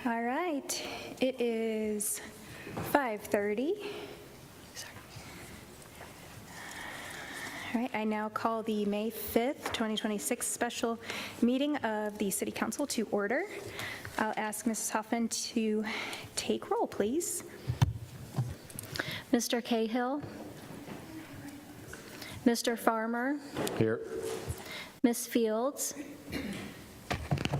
All right, it is 5:30. Sorry. All right, I now call the May 5th, 2026 special meeting of the City Council to order. I'll ask Mrs. Hoffman to take roll, please. Mr. Cahill. Mr. Farmer. Here. Ms. Fields.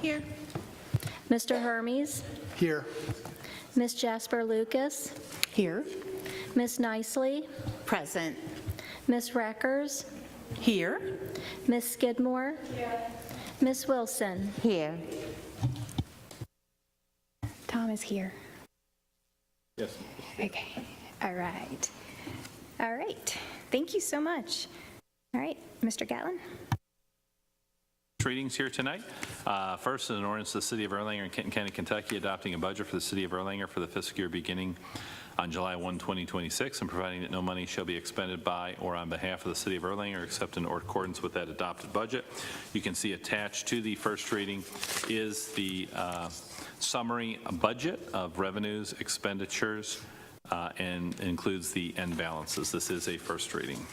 Here. Mr. Hermes. Here. Ms. Jasper Lucas. Here. Ms. Nicely. Present. Ms. Reckers. Here. Ms. Skidmore. Ms. Wilson. Here. Tom is here. Yes. Okay, all right. All right, thank you so much. All right, Mr. Gatlin. Readings here tonight. First is an ordinance of the City of Erlanger in Kenton County, Kentucky, adopting a budget for the City of Erlanger for the fiscal year beginning on July 1, 2026, and providing that no money shall be expended by or on behalf of the City of Erlanger except in accordance with that adopted budget. You can see attached to the first reading is the summary budget of revenues, expenditures, and includes the end balances. This is a first reading.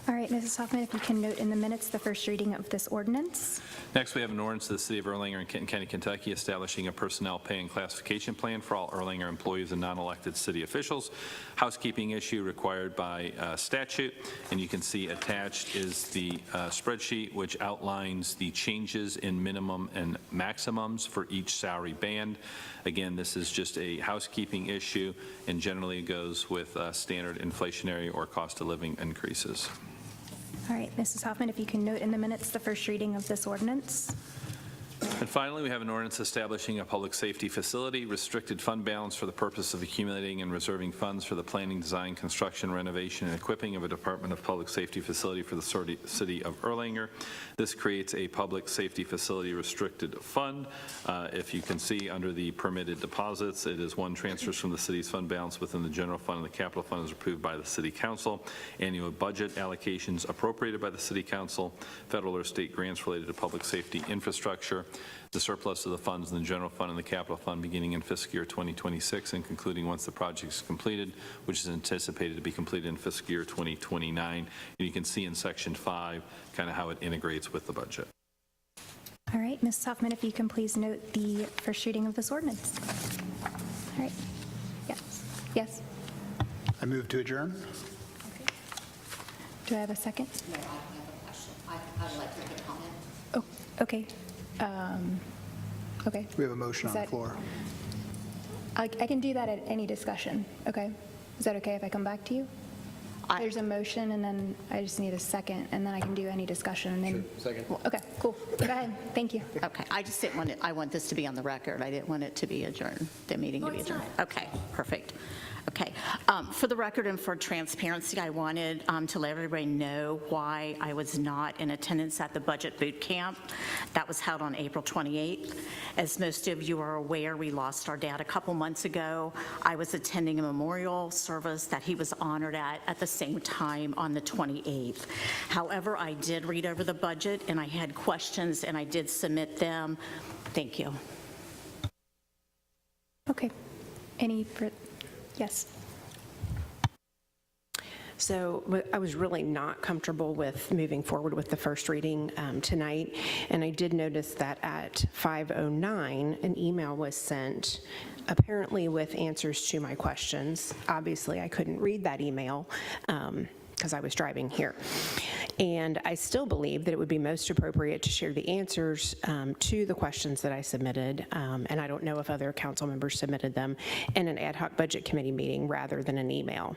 All right, Mrs. Hoffman, if you can note in the minutes the first reading of this ordinance. Next, we have an ordinance of the City of Erlanger in Kenton County, Kentucky, establishing a personnel pay and classification plan for all Erlanger employees and non-elected city officials. Housekeeping issue required by statute, and you can see attached is the spreadsheet which outlines the changes in minimum and maximums for each salary band. Again, this is just a housekeeping issue and generally goes with standard inflationary or cost of living increases. All right, Mrs. Hoffman, if you can note in the minutes the first reading of this ordinance. And finally, we have an ordinance establishing a public safety facility, restricted fund balance for the purpose of accumulating and reserving funds for the planning, design, construction, renovation, and equipping of a Department of Public Safety facility for the City of Erlanger. This creates a public safety facility restricted fund. If you can see under the permitted deposits, it is one transfers from the city's fund balance within the general fund, and the capital fund is approved by the City Council. Annual budget allocations appropriated by the City Council, federal or state grants related to public safety infrastructure, the surplus of the funds in the general fund and the capital fund beginning in fiscal year 2026 and concluding once the project is completed, which is anticipated to be completed in fiscal year 2029. And you can see in section 5 kind of how it integrates with the budget. All right, Mrs. Hoffman, if you can please note the first reading of this ordinance. All right, yes, yes. I move to adjourn. Do I have a second? No, I have a question. I'd like to make a comment. Oh, okay. Okay. We have a motion Is on the that- floor. I can do that at any discussion, okay? Is that okay if I come back to you? There's a motion, and then I just need a second, and then I can do any discussion, and then... Second. Okay, cool. Go ahead. Thank you. Okay, I just didn't want it, I want this to be on the record. I didn't want it to be adjourned, the meeting to be adjourned. Okay, perfect. Okay, for the record and for transparency, I wanted to let everybody know why I was not in attendance at the budget boot camp that was held on April 28th. As most of you are aware, we lost our dad a couple months ago. I was attending a memorial service that he was honored at the same time on the 28th. However, I did read over the budget and I had questions and I did submit them. Thank you. Okay. Any, yes. So I was really not comfortable with moving forward with the first reading tonight, and I did notice that at 5:09, an email was sent, apparently with answers to my questions. Obviously, I couldn't read that email because I was driving here. And I still believe that it would be most appropriate to share the answers to the questions that I submitted, and I don't know if other council members submitted them, in an ad hoc budget committee meeting rather than an email.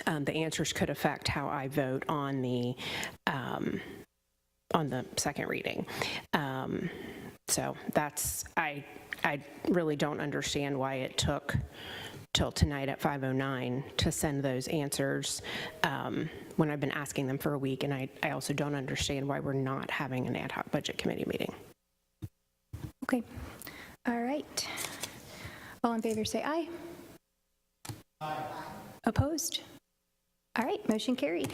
The answers could affect how I vote on the second reading. So that's, I really don't understand why it took till tonight at 5:09 to send those answers when I've been asking them for a week, and I also don't understand why we're not having an ad hoc budget committee meeting. Okay. All right. All in favor say aye. Aye. Opposed? All right, motion carried.